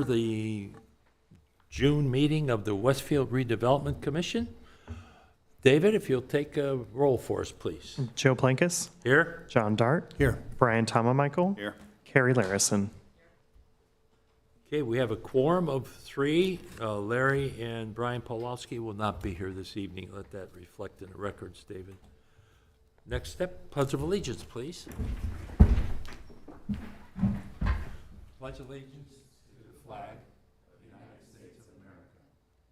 The June meeting of the Westfield Redevelopment Commission. David, if you'll take a roll for us, please. Joe Plankus. Here? John Dart. Here. Brian Tomamichael. Here. Carrie Larison. Okay, we have a quorum of 3. Larry and Brian Pawlowski will not be here this evening. Let that reflect in the records, David. Next step, pledge of allegiance, please. Pledge allegiance to the flag of the United States of America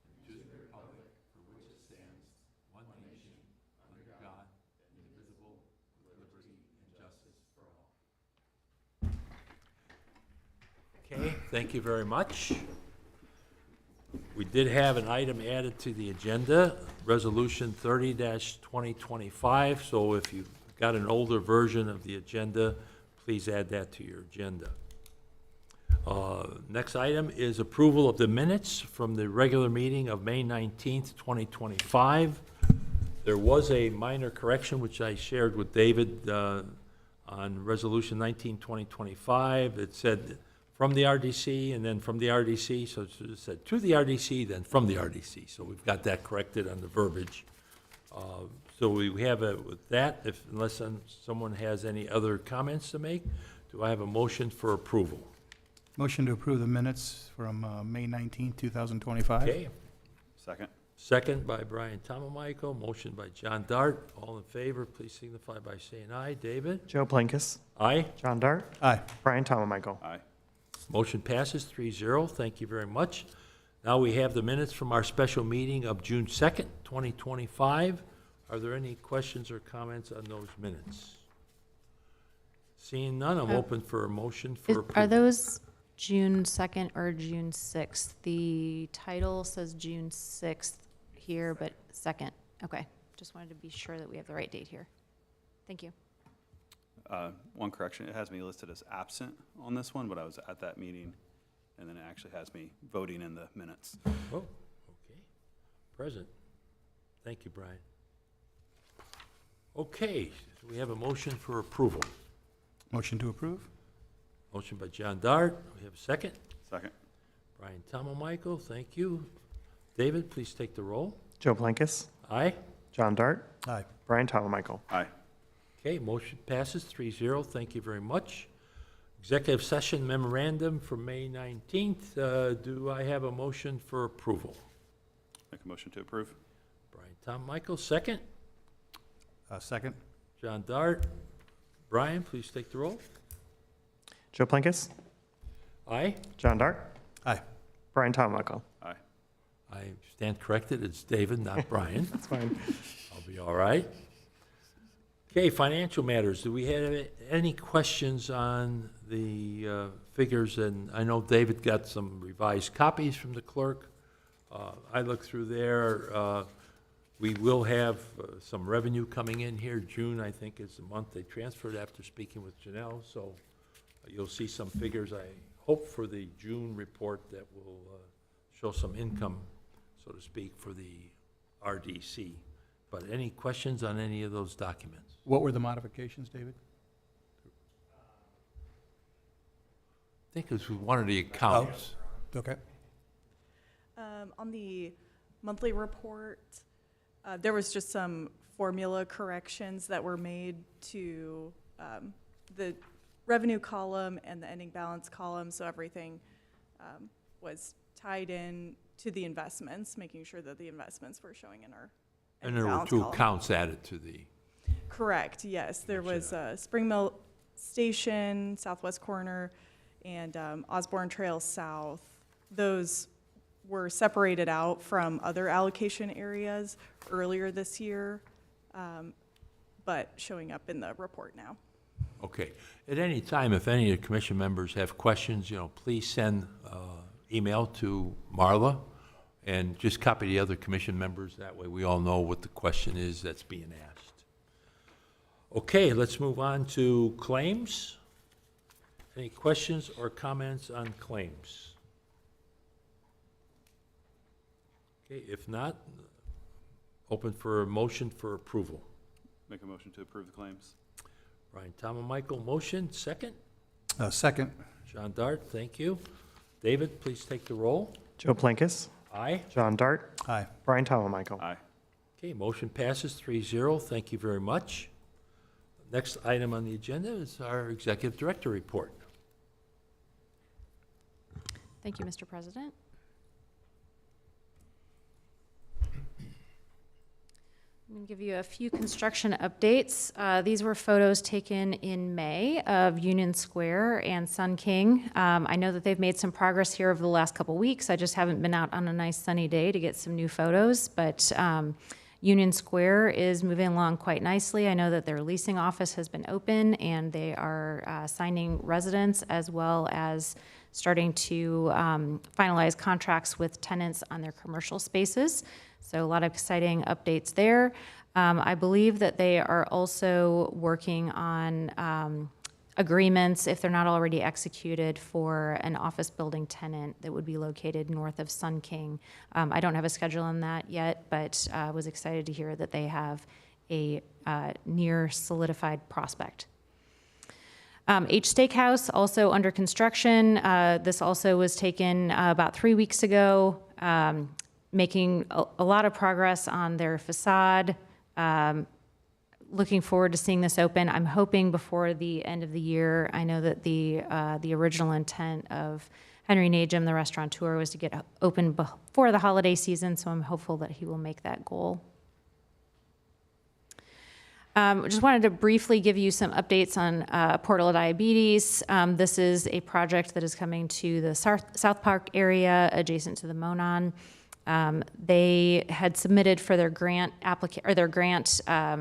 and to the republic for which it stands, one nation, under God, indivisible, with liberty and justice for all. Okay, thank you very much. We did have an item added to the agenda, Resolution 30-2025, so if you've got an older version of the agenda, please add that to your agenda. Next item is approval of the minutes from the regular meeting of May 19th, 2025. There was a minor correction, which I shared with David on Resolution 19-2025. It said from the RDC and then from the RDC, so it said to the RDC, then from the RDC. So we've got that corrected on the verbiage. So we have it with that, unless someone has any other comments to make. Do I have a motion for approval? Motion to approve the minutes from May 19, 2025. Okay. Second. Second by Brian Tomamichael, motion by John Dart. All in favor, please signify by saying aye. David? Joe Plankus. Aye. John Dart. Aye. Brian Tomamichael. Aye. Motion passes 3-0. Thank you very much. Now we have the minutes from our special meeting of June 2nd, 2025. Are there any questions or comments on those minutes? Seeing none, I'm open for a motion for approval. Are those June 2nd or June 6th? The title says June 6th here, but 2nd. Okay, just wanted to be sure that we have the right date here. Thank you. One correction, it has me listed as absent on this one, but I was at that meeting, and then it actually has me voting in the minutes. Oh, okay. Present. Thank you, Brian. Okay, so we have a motion for approval. Motion to approve? Motion by John Dart. We have a second. Second. Brian Tomamichael, thank you. David, please take the roll. Joe Plankus. Aye. John Dart. Aye. Brian Tomamichael. Aye. Okay, motion passes 3-0. Thank you very much. Executive session memorandum for May 19th. Do I have a motion for approval? Make a motion to approve. Brian Tomamichael, second. Second? John Dart. Brian, please take the roll. Joe Plankus. Aye. John Dart. Aye. Brian Tomamichael. Aye. I stand corrected. It's David, not Brian. That's fine. I'll be all right. Okay, financial matters. Do we have any questions on the figures? And I know David got some revised copies from the clerk. I looked through there. We will have some revenue coming in here. June, I think, is the month they transferred after speaking with Janelle. So you'll see some figures, I hope, for the June report that will show some income, so to speak, for the RDC. But any questions on any of those documents? What were the modifications, David? I think it was one of the accounts. Okay. On the monthly report, there was just some formula corrections that were made to the revenue column and the ending balance column, so everything was tied in to the investments, making sure that the investments were showing in our And ending there were balance 2 column. accounts added to the, Correct, yes. There was Spring Mill Station, Southwest Corner, and Osborne Trail South. Those were separated out from other allocation areas earlier this year, but showing up in the report now. okay. At any time, if any of the commission members have questions, please send email to Marla and just copy the other commission members. That way we all know what the question is that's being asked. Okay, let's move on to claims. Any questions or comments on claims? Okay, if not, open for a motion for approval. Make a motion to approve the claims. Brian Tomamichael, motion, second. Second? John Dart, thank you. David, please take the roll. Joe Plankis, Aye. John Dart, Aye. Brian Michael. Aye. Okay, motion passes 3-0. Thank you very much. Next item on the agenda is our executive director report. Thank you, Mr. President. I'm going to give you a few construction updates. These were photos taken in May of Union Square and Sun King. I know that they've made some progress here over the last couple weeks. I just haven't been out on a nice sunny day to get some new photos, but Union Square is moving along quite nicely. I know that their leasing office has been open and they are signing residents as well as starting to finalize contracts with tenants on their commercial spaces. So a lot of exciting updates there. I believe that they are also working on agreements, if they're not already executed, for an office building tenant that would be located north of Sun King. I don't have a schedule on that yet, but I was excited to hear that they have a near solidified prospect. H Steakhouse, also under construction. This also was taken about 3 weeks ago, making a lot of progress on their facade. Looking forward to seeing this open. I'm hoping before the end of the year. I know that the original intent of Henry Najum, the restaurateur, was to get open before the holiday season, so I'm hopeful that he will make that goal. Just wanted to briefly give you some updates on Portal of Diabetes. This is a project that is coming to the South Park area adjacent to the Monon. They had submitted for their grant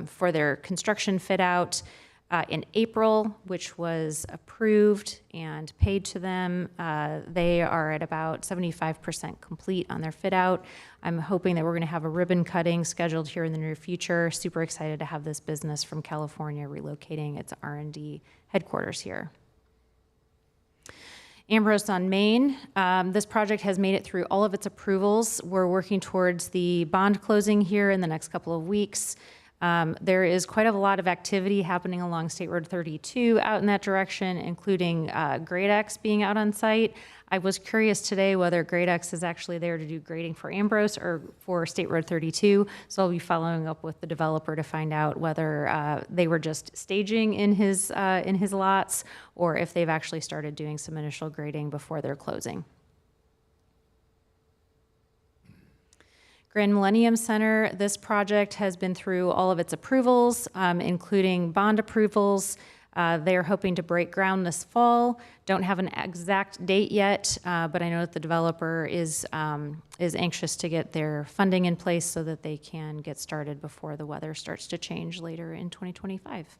for their construction fit out in April, which was approved and paid to them. They are at about 75% complete on their fit out. I'm hoping that we're going to have a ribbon cutting scheduled here in the near future. Super excited to have this business from California relocating its R&D headquarters here. Ambrose on Main. This project has made it through all of its approvals. We're working towards the bond closing here in the next couple of weeks. There is quite a lot of activity happening along State Road 32 out in that direction, including Grade X being out on site. I was curious today whether Grade X is actually there to do grading for Ambrose or for State Road 32. So I'll be following up with the developer to find out whether they were just staging in his lots or if they've actually started doing some initial grading before their closing. Grand Millennium Center, this project has been through all of its approvals, including bond approvals. They are hoping to break ground this fall. Don't have an exact date yet, but I know that the developer is anxious to get their funding in place so that they can get started before the weather starts to change later in 2025.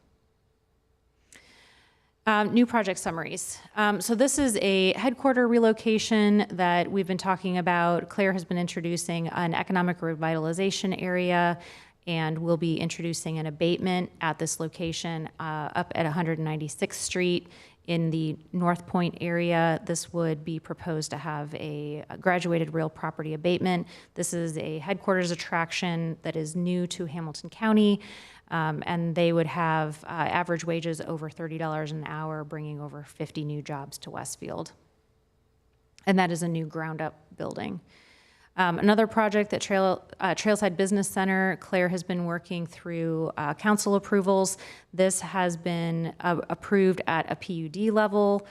New project summaries. So this is a headquarter relocation that we've been talking about. Claire has been introducing an economic revitalization area, and we'll be introducing an abatement at this location up at 196th Street in the North Point area. This would be proposed to have a graduated real property abatement. This is a headquarters attraction that is new to Hamilton County. And they would have average wages over $30 an hour, bringing over 50 new jobs to Westfield. And that is a new ground-up building. Another project that Trailside Business Center, Claire has been working through council approvals. This has been approved at a PUD level.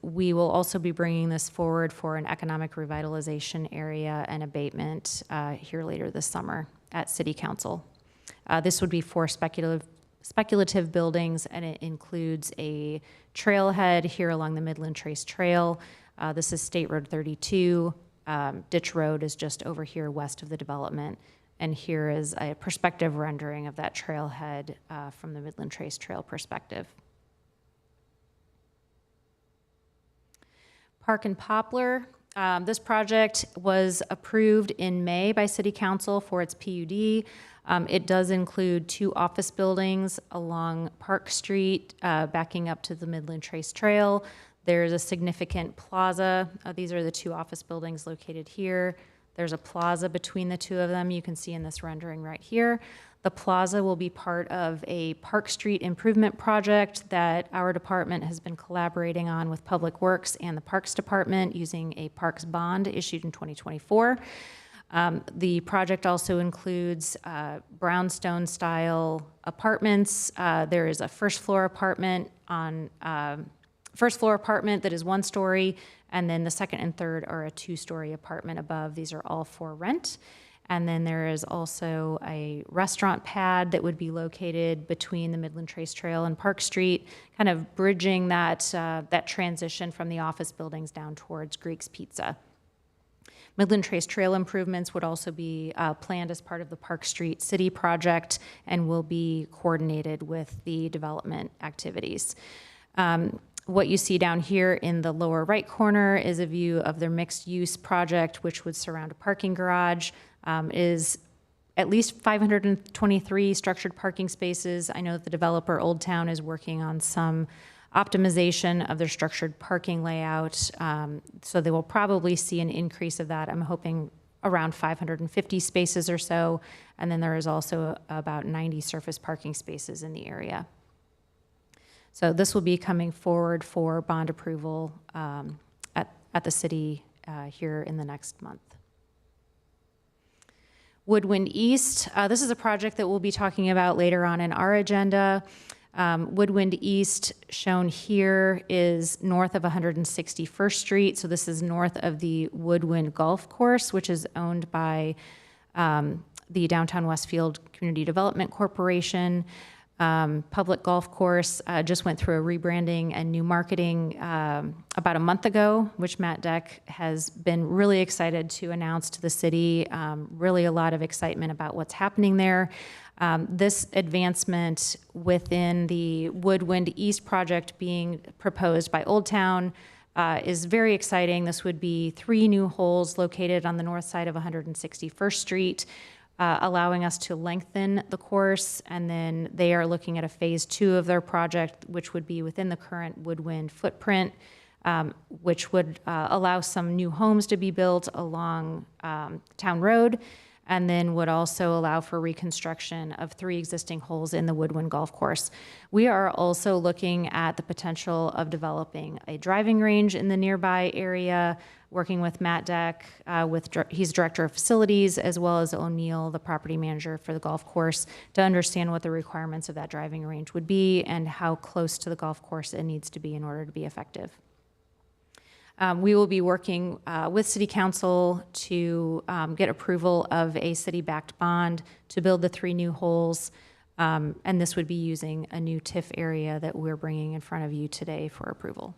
We will also be bringing this forward for an economic revitalization area and abatement here later this summer at City Council. This would be for speculative buildings, and it includes a trailhead here along the Midland Trace Trail. This is State Road 32. Ditch Road is just over here west of the development, and here is a perspective rendering of that trailhead from the Midland Trace Trail perspective. Park and Poplar. This project was approved in May by City Council for its PUD. It does include 2 office buildings along Park Street, backing up to the Midland Trace Trail. There's a significant plaza. These are the 2 office buildings located here. There's a plaza between the 2 of them. You can see in this rendering right here. The plaza will be part of a Park Street improvement project that our department has been collaborating on with Public Works and the Parks Department using a Parks bond issued in 2024. The project also includes brownstone-style apartments. There is a first-floor apartment that is 1 story, and then the second and third are a 2-story apartment above. These are all for rent. And then there is also a restaurant pad that would be located between the Midland Trace Trail and Park Street, kind of bridging that transition from the office buildings down towards Greek's Pizza. Midland Trace Trail improvements would also be planned as part of the Park Street City project and will be coordinated with the development activities. What you see down here in the lower right corner is a view of their mixed-use project, which would surround a parking garage. Is at least 523 structured parking spaces. I know that the developer, Old Town, is working on some optimization of their structured parking layout, so they will probably see an increase of that. I'm hoping around 550 spaces or so, and then there is also about 90 surface parking spaces in the area. So this will be coming forward for bond approval at the city here in the next month. Woodwind East, this is a project that we'll be talking about later on in our agenda. Woodwind East, shown here, is north of 161st Street. So this is north of the Woodwind Golf Course, which is owned by the Downtown Westfield Community Development Corporation. Public Golf Course just went through a rebranding and new marketing about a month ago, which Matt Deck has been really excited to announce to the city. Really a lot of excitement about what's happening there. This advancement within the Woodwind East project being proposed by Old Town is very exciting. This would be 3 new holes located on the north side of 161st Street. Allowing us to lengthen the course, and then they are looking at a phase 2 of their project, which would be within the current Woodwind footprint, which would allow some new homes to be built along Town Road, and then would also allow for reconstruction of 3 existing holes in the Woodwind Golf Course. We are also looking at the potential of developing a driving range in the nearby area, working with Matt Deck, he's Director of Facilities, as well as O'Neill, the property manager for the golf course, to understand what the requirements of that driving range would be and how close to the golf course it needs to be in order to be effective. We will be working with City Council to get approval of a city-backed bond to build the 3 new holes, and this would be using a new TIF area that we're bringing in front of you today for approval.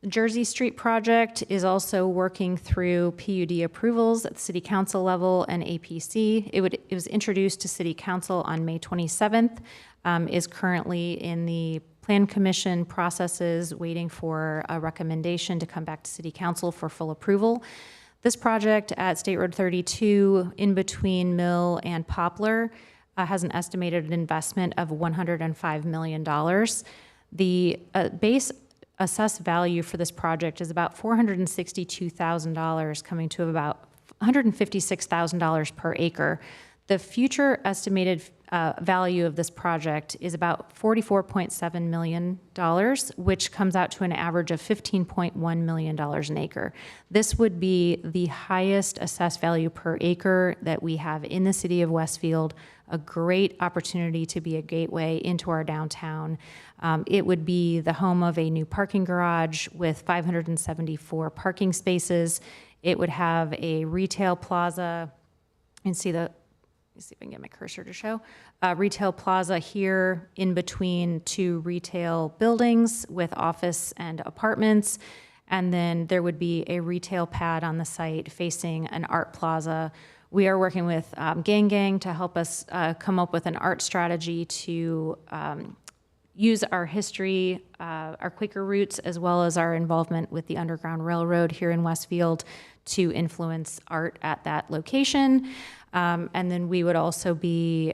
The Jersey Street project is also working through PUD approvals at the City Council level and APC. It was introduced to City Council on May 27th, is currently in the Plan Commission processes, waiting for a recommendation to come back to City Council for full approval. This project at State Road 32, in between Mill and Poplar, has an estimated investment of $105 million. The base assessed value for this project is about $462,000, coming to about $156,000 per acre. The future estimated value of this project is about $44.7 million, which comes out to an average of $15.1 million an acre. This would be the highest assessed value per acre that we have in the city of Westfield, a great opportunity to be a gateway into our downtown. It would be the home of a new parking garage with 574 parking spaces. It would have a retail plaza. You can see let me see if I can get my cursor to show. Retail plaza here in between 2 retail buildings with office and apartments. And then there would be a retail pad on the site facing an art plaza. We are working with Gang Gang to help us come up with an art strategy to use our history, our Quaker roots, as well as our involvement with the Underground Railroad here in Westfield to influence art at that location. And then we would also be,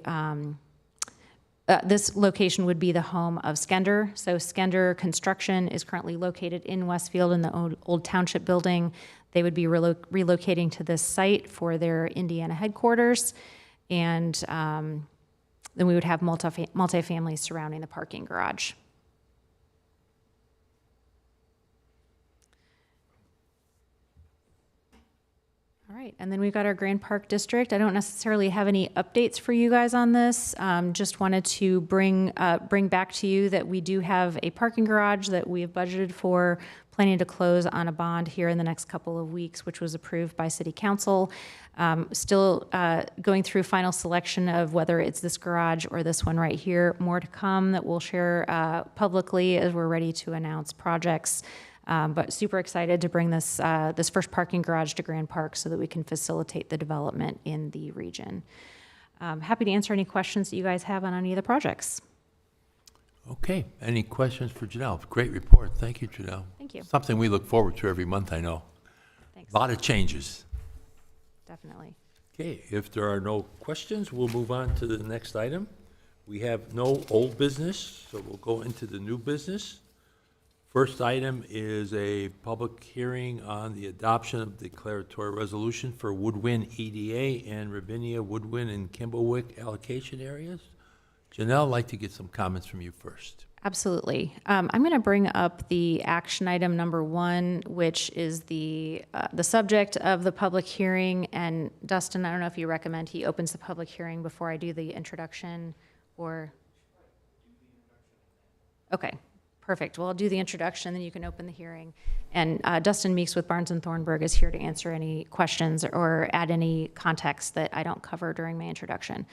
this location would be the home of Skender. So Skender Construction is currently located in Westfield in the old Township building. They would be relocating to this site for their Indiana headquarters, and then we would have multifamilies surrounding the parking garage. All right, and then we've got our Grand Park District. I don't necessarily have any updates for you guys on this. Just wanted to bring back to you that we do have a parking garage that we have budgeted for, planning to close on a bond here in the next couple of weeks, which was approved by City Council. Still going through final selection of whether it's this garage or this one right here. More to come that we'll share publicly as we're ready to announce projects. But super excited to bring this first parking garage to Grand Park so that we can facilitate the development in the region. Happy to answer any questions that you guys have on any of the projects. Okay, any questions for Janelle? Great report. Thank you, Janelle. Thank you. Something we look forward to every month, I know. Thanks. A lot of changes. Definitely. Okay, if there are no questions, we'll move on to the next item. We have no old business, so we'll go into the new business. First item is a public hearing on the adoption of declaratory resolution for Woodwind EDA and Ravinia Woodwind and Kimblewick allocation areas. Janelle, I'd like to get some comments from you first. Absolutely. I'm going to bring up the action item number 1, which is the subject of the public hearing. And Dustin, I don't know if you recommend he opens the public hearing before I do the introduction, or? Okay, perfect. Well, I'll do the introduction, then you can open the hearing. And Dustin Meeks with Barnes & Thornburg is here to answer any questions or add any context that I don't cover during my introduction.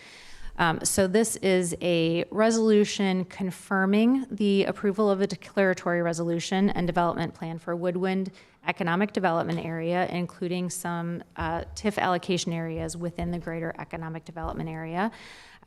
So this is a resolution confirming the approval of a declaratory resolution and development plan for Woodwind Economic Development Area, including some TIF allocation areas within the greater economic development area.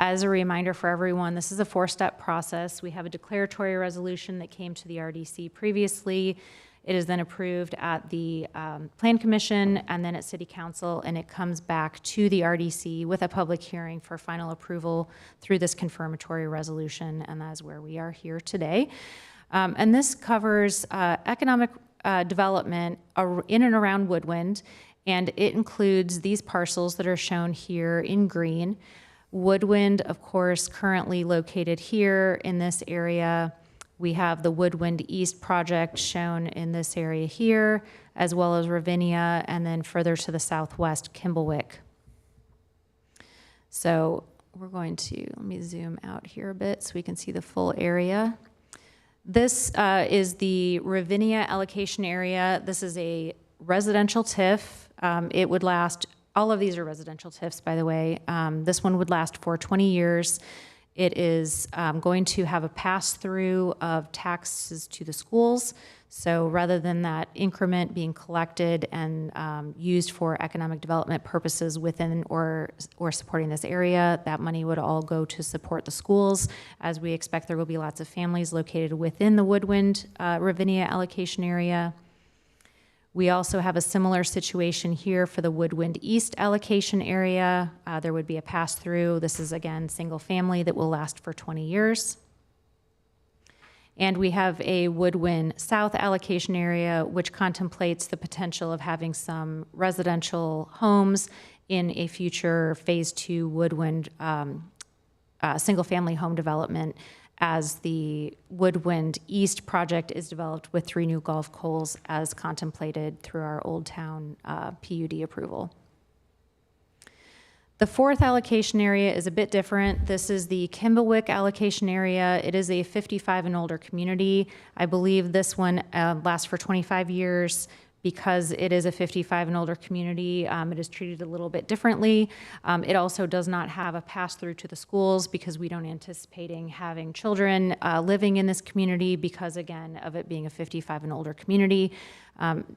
As a reminder for everyone, this is a 4-step process. We have a declaratory resolution that came to the RDC previously. It is then approved at the Plan Commission and then at City Council, and it comes back to the RDC with a public hearing for final approval through this confirmatory resolution, and that is where we are here today. And this covers economic development in and around Woodwind, and it includes these parcels that are shown here in green. Woodwind, of course, currently located here in this area. We have the Woodwind East project shown in this area here, as well as Ravinia, and then further to the southwest, Kimblewick. So we're going to, let me zoom out here a bit so we can see the full area. This is the Ravinia allocation area. This is a residential TIF. It would last, all of these are residential TIFs, by the way. This one would last for 20 years. It is going to have a pass-through of taxes to the schools. So rather than that increment being collected and used for economic development purposes within or supporting this area, that money would all go to support the schools, as we expect there will be lots of families located within the Woodwind Ravinia allocation area. We also have a similar situation here for the Woodwind East allocation area. There would be a pass-through. This is, again, single family that will last for 20 years. And we have a Woodwind South allocation area, which contemplates the potential of having some residential homes in a future Phase 2 Woodwind single-family home development, as the Woodwind East project is developed with 3 new golf courses as contemplated through our Old Town PUD approval. The 4th allocation area is a bit different. This is the Kimblewick allocation area. It is a 55 and older community. I believe this one lasts for 25 years. Because it is a 55 and older community, it is treated a little bit differently. It also does not have a pass-through to the schools because we don't anticipating having children living in this community because, again, of it being a 55 and older community.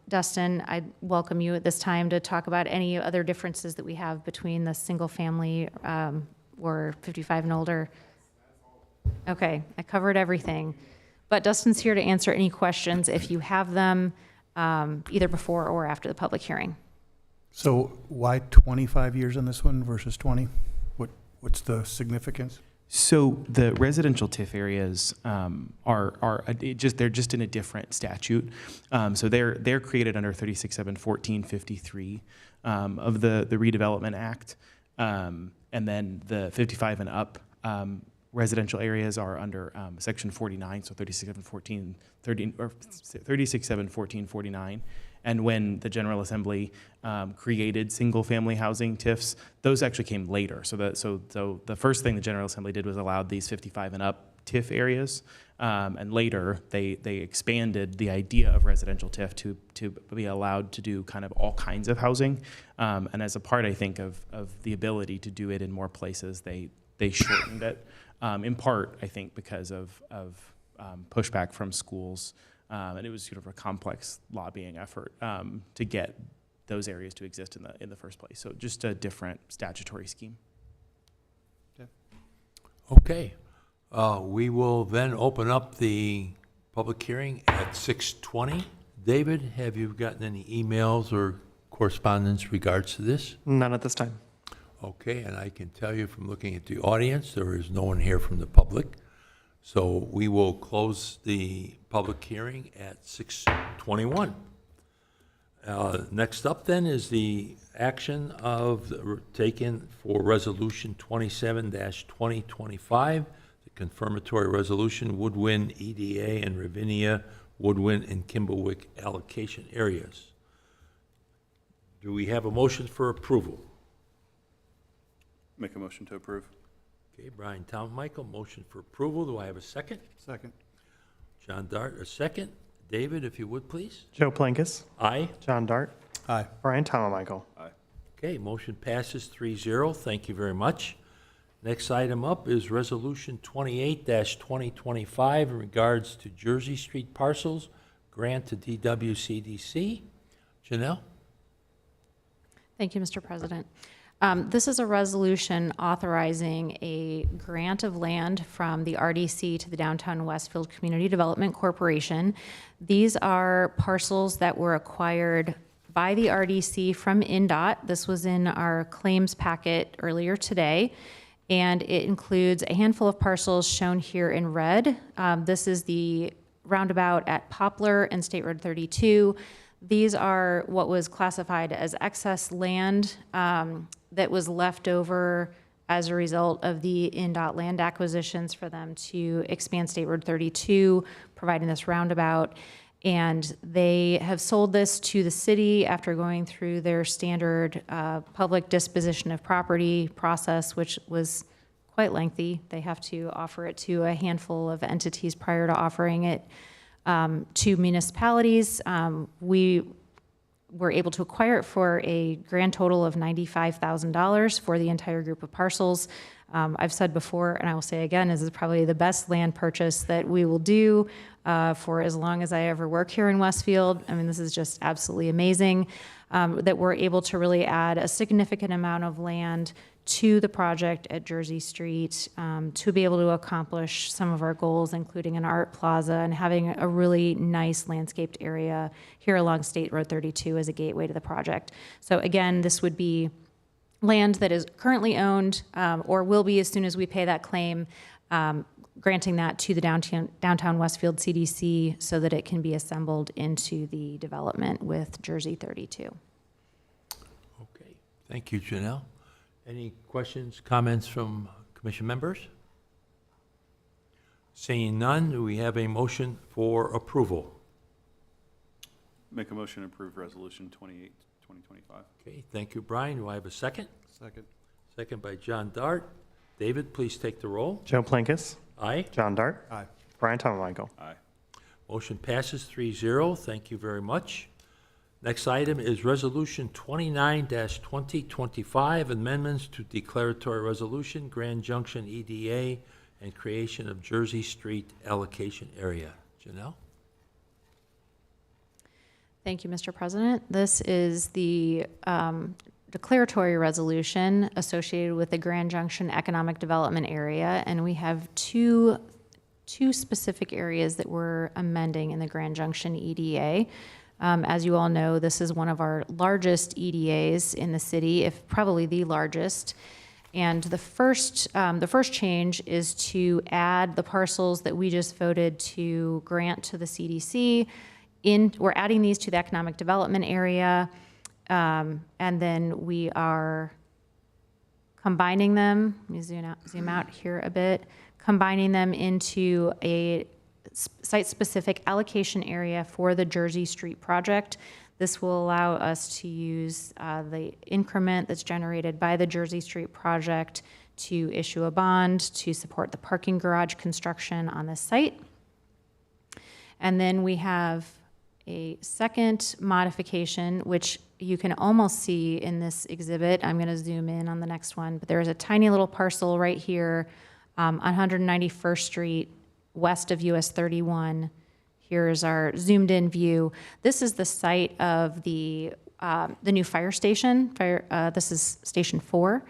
Dustin, I welcome you at this time to talk about any other differences that we have between the single family or 55 and older. Okay, I covered everything. But Dustin's here to answer any questions if you have them. Either before or after the public hearing. So why 25 years on this one versus 20? What's the significance? So the residential TIF areas they're just in a different statute. So they're created under 36(7)(14)(53) of the Redevelopment Act, and then the 55 and up residential areas are under Section 49, so 36(7)(14)(49). And when the General Assembly created single-family housing TIFs, those actually came later. So the first thing the General Assembly did was allowed these 55 and up TIF areas, and later they expanded the idea of residential TIF to be allowed to do kind of all kinds of housing. And as a part, I think, of the ability to do it in more places, they shortened it. In part, I think, because of pushback from schools. And it was sort of a complex lobbying effort to get those areas to exist in the first place. So just a different statutory scheme. Okay. We will then open up the public hearing at 6:20. David, have you gotten any emails or correspondence regards to this? None at this time. Okay, and I can tell you from looking at the audience, there is no one here from the public. So we will close the public hearing at 6:21. Next up then is the action taken for Resolution 27-2025, the confirmatory resolution, Woodwind EDA and Ravinia Woodwind and Kimblewick allocation areas. Do we have a motion for approval? Make a motion to approve. Okay, Brian Michael, motion for approval. Do I have a second? Second. John Dart, a second. David, if you would, please. Joe Plankis, Aye. John Dart, Aye. Brian Michael. Aye. Okay, motion passes 3-0. Thank you very much. Next item up is Resolution 28-2025 in regards to Jersey Street parcels, grant to DWCDC. Janelle? Thank you, Mr. President. This is a resolution authorizing a grant of land from the RDC to the Downtown Westfield Community Development Corporation. These are parcels that were acquired by the RDC from INDOT. This was in our claims packet earlier today, and it includes a handful of parcels shown here in red. This is the roundabout at Poplar and State Road 32. These are what was classified as excess land that was left over as a result of the INDOT land acquisitions for them to expand State Road 32, providing this roundabout. And they have sold this to the city after going through their standard public disposition of property process, which was quite lengthy. They have to offer it to a handful of entities prior to offering it to municipalities. We were able to acquire it for a grand total of $95,000 for the entire group of parcels. I've said before, and I will say again, this is probably the best land purchase that we will do for as long as I ever work here in Westfield. I mean, this is just absolutely amazing that we're able to really add a significant amount of land to the project at Jersey Street to be able to accomplish some of our goals, including an art plaza and having a really nice landscaped area here along State Road 32 as a gateway to the project. So again, this would be land that is currently owned or will be as soon as we pay that claim, granting that to the downtown Westfield CDC so that it can be assembled into the development with Jersey 32. Okay, thank you, Janelle. Any questions, comments from commission members? Seeing none, do we have a motion for approval? Make a motion to approve Resolution 28-2025. Okay, thank you, Brian. Do I have a second? Second. Second by John Dart. David, please take the roll. Joe Plankis, Aye. John Dart, Aye. Brian Michael. Aye. Motion passes 3-0. Thank you very much. Next item is Resolution 29-2025, amendments to declaratory resolution, Grand Junction EDA, and creation of Jersey Street allocation area. Janelle? Thank you, Mr. President. This is the declaratory resolution associated with the Grand Junction Economic Development Area, and we have two specific areas that we're amending in the Grand Junction EDA. As you all know, this is one of our largest EDAs in the city, if probably the largest. And the first change is to add the parcels that we just voted to grant to the CDC. We're adding these to the economic development area, and then we are combining them. Let me zoom out here a bit. Combining them into a site-specific allocation area for the Jersey Street project. This will allow us to use the increment that's generated by the Jersey Street project to issue a bond to support the parking garage construction on this site. And then we have a second modification, which you can almost see in this exhibit. I'm going to zoom in on the next one, but there is a tiny little parcel right here on 191st Street, west of US 31. Here is our zoomed in view. This is the site of the new fire station. This is Station 4.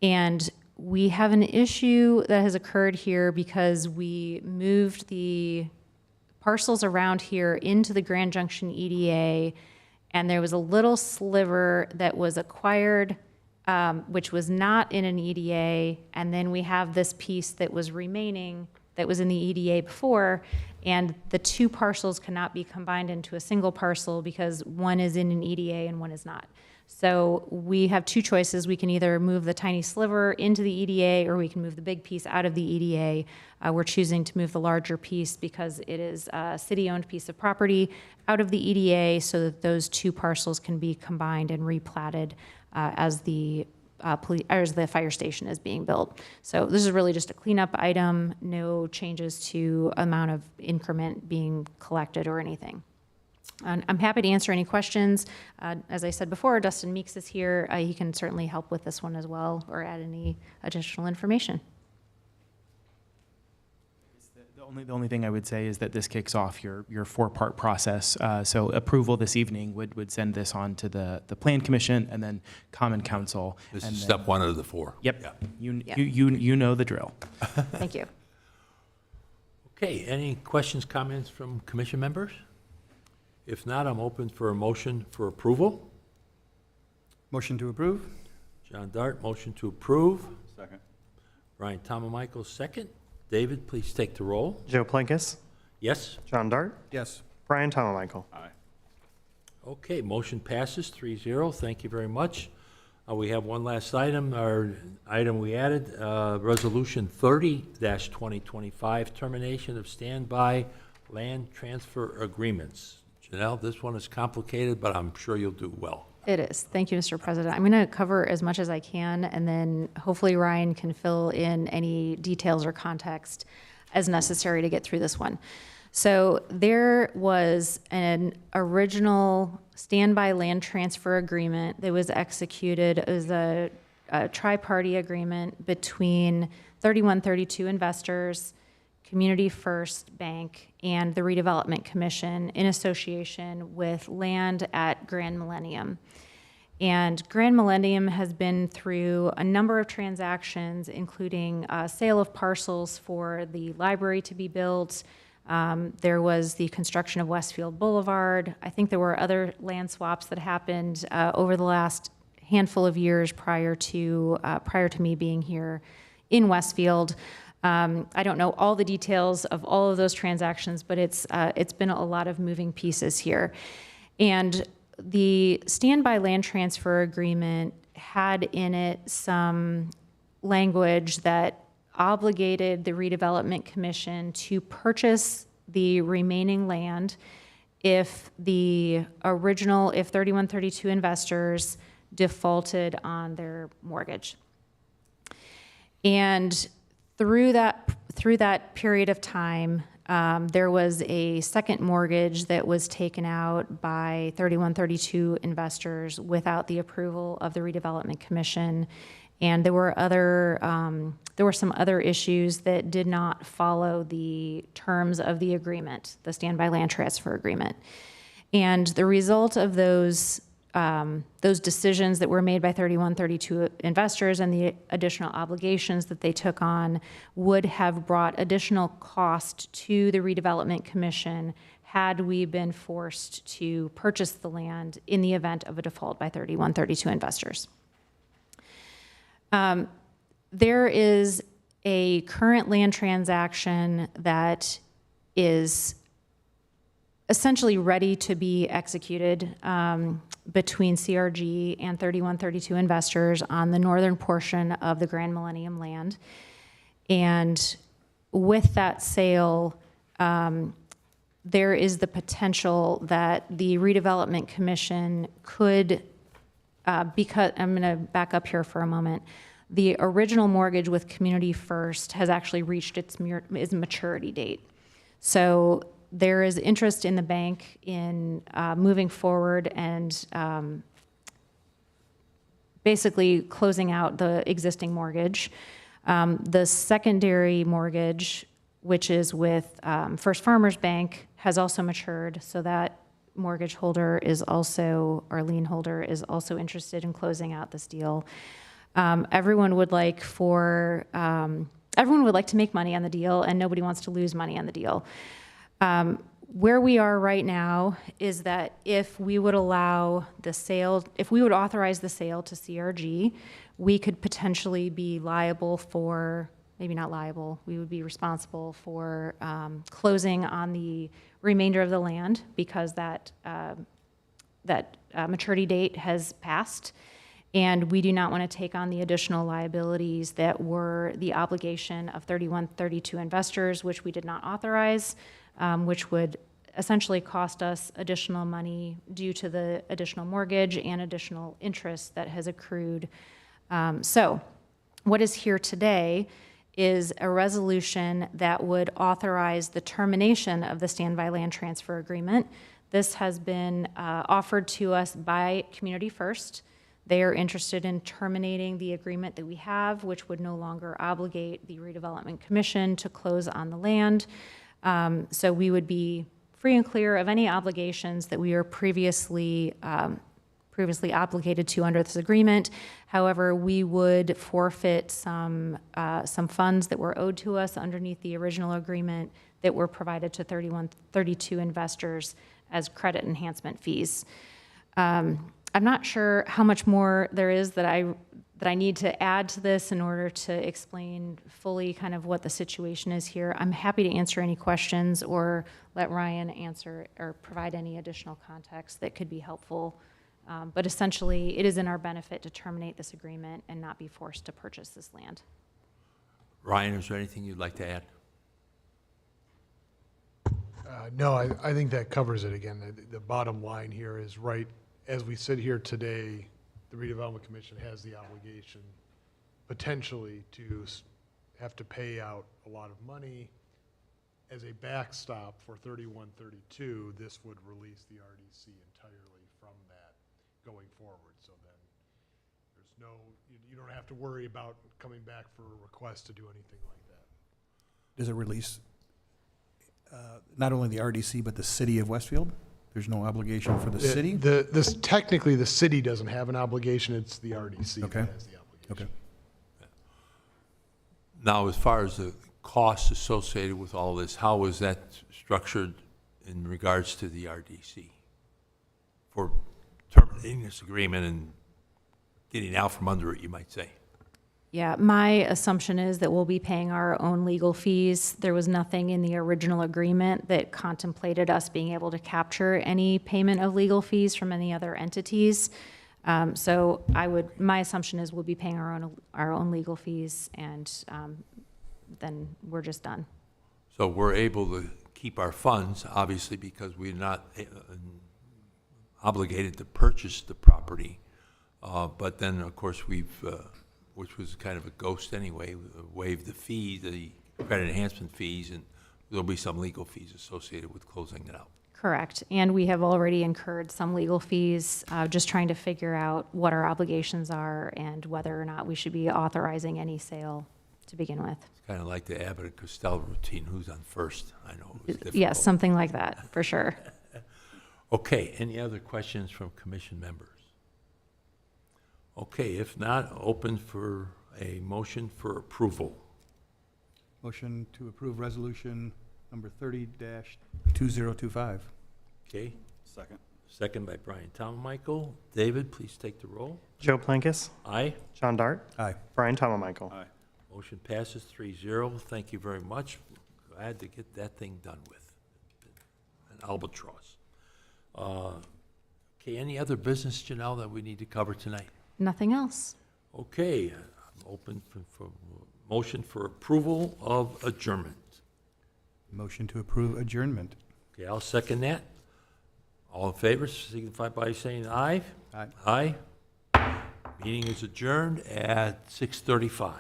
And we have an issue that has occurred here because we moved the parcels around here into the Grand Junction EDA, and there was a little sliver that was acquired, which was not in an EDA, and then we have this piece that was remaining that was in the EDA before, and the two parcels cannot be combined into a single parcel because one is in an EDA and one is not. So we have two choices. We can either move the tiny sliver into the EDA or we can move the big piece out of the EDA. We're choosing to move the larger piece because it is a city-owned piece of property out of the EDA so that those two parcels can be combined and replatted as the fire station is being built. So this is really just a cleanup item, no changes to amount of increment being collected or anything. And I'm happy to answer any questions. As I said before, Dustin Meeks is here. He can certainly help with this one as well or add any additional information. The only thing I would say is that this kicks off your four-part process. So approval this evening would send this on to the Plan Commission and then Common Council. This and is then- step one of the four. Yep. Yeah. You know the drill. Thank you. Okay, any questions, comments from commission members? If not, I'm open for a motion for approval. Motion to approve? John Dart, motion to approve. Second. Brian Michael, second. David, please take the roll. Joe Plankis, Yes? John Dart, Yes. Brian Michael. Aye. Okay, motion passes 3-0. Thank you very much. We have one last item, our item we added, Resolution 30-2025, termination of standby land transfer agreements. Janelle, this one is complicated, but I'm sure you'll do well. It is. Thank you, Mr. President. I'm going to cover as much as I can, and then hopefully Ryan can fill in any details or context as necessary to get through this one. So there was an original standby land transfer agreement that was executed. It was a tri-party agreement between 3132 Investors, Community First Bank, and the Redevelopment Commission in association with land at Grand Millennium. And Grand Millennium has been through a number of transactions, including sale of parcels for the library to be built. There was the construction of Westfield Boulevard. I think there were other land swaps that happened over the last handful of years prior to me being here in Westfield. I don't know all the details of all of those transactions, but it's been a lot of moving pieces here. And the standby land transfer agreement had in it some language that obligated the Redevelopment Commission to purchase the remaining land if 3132 Investors defaulted on their mortgage. And through that period of time, there was a second mortgage that was taken out by 3132 Investors without the approval of the Redevelopment Commission, and there were some other issues that did not follow the terms of the agreement, the standby land transfer agreement. And the result of those decisions that were made by 3132 Investors and the additional obligations that they took on would have brought additional cost to the Redevelopment Commission had we been forced to purchase the land in the event of a default by 3132 Investors. There is a current land transaction that is essentially ready to be executed between CRG and 3132 investors on the northern portion of the Grand Millennium land. And with that sale, there is the potential that the Redevelopment Commission could, because, I'm going to back up here for a moment. The original mortgage with Community First has actually reached its maturity date. So there is interest in the bank in moving forward and basically closing out the existing mortgage. The secondary mortgage, which is with First Farmers Bank, has also matured, so that mortgage holder is also, or lien holder is also interested in closing out this deal. Everyone would like to make money on the deal, and nobody wants to lose money on the deal. Where we are right now is that if we would allow the sale, if we would authorize the sale to CRG, we could potentially be liable for, maybe not liable, we would be responsible for closing on the remainder of the land because that maturity date has passed. And we do not want to take on the additional liabilities that were the obligation of 3132 investors, which we did not authorize, which would essentially cost us additional money due to the additional mortgage and additional interest that has accrued. So what is here today is a resolution that would authorize the termination of the standby land transfer agreement. This has been offered to us by Community First. They are interested in terminating the agreement that we have, which would no longer obligate the Redevelopment Commission to close on the land. So we would be free and clear of any obligations that we were previously obligated to under this agreement. However, we would forfeit some funds that were owed to us underneath the original agreement that were provided to 3132 investors as credit enhancement fees. I'm not sure how much more there is that I need to add to this in order to explain fully kind of what the situation is here. I'm happy to answer any questions or let Ryan answer or provide any additional context that could be helpful. But essentially, it is in our benefit to terminate this agreement and not be forced to purchase this land. Ryan, is there anything you'd like to add? No, I think that covers it. Again, the bottom line here is right, as we sit here today, the Redevelopment Commission has the obligation potentially to have to pay out a lot of money. As a backstop for 3132, this would release the RDC entirely from that going forward. So then there's no, you don't have to worry about coming back for a request to do anything like that. Does it release not only the RDC, but the city of Westfield? There's no obligation for the city? This technically, the city doesn't have an obligation, it's the RDC Okay. that has the obligation. Okay. Now, as far as the costs associated with all this, how is that structured in regards to the RDC for terminating this agreement and getting out from under it, you might say? Yeah, my assumption is that we'll be paying our own legal fees. There was nothing in the original agreement that contemplated us being able to capture any payment of legal fees from any other entities. So my assumption is we'll be paying our own legal fees, and then we're just done. So we're able to keep our funds, obviously, because we're not obligated to purchase the property. But then, of course, we've, which was kind of a ghost anyway, waived the fee, the credit enhancement fees, and there'll be some legal fees associated with closing it out. Correct. And we have already incurred some legal fees, just trying to figure out what our obligations are and whether or not we should be authorizing any sale to begin with. It's kind of like the Abbott and Costello routine, who's on first. I know it was difficult. Yes, something like that, for sure. Okay, any other questions from commission members? Okay, if not, open for a motion for approval. Motion to approve resolution number 30-2025. Okay, Second. second by Brian Michael. David, please take the roll. Joe Plankis, Aye? John Dart, Aye. Brian Michael. Aye. Motion passes 3-0. Thank you very much. Glad to get that thing done with. An albatross. Okay, any other business, Janelle, that we need to cover tonight? Nothing else. Okay, I'm open for motion for approval of adjournment. Motion to approve adjournment. Okay, I'll second that. All in favor, signify by saying aye. Aye. Aye. Meeting is adjourned at 6:35.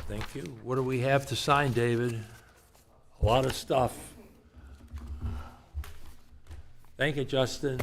Thank you. What do we have to sign, David? A lot of stuff. Thank you, Justin.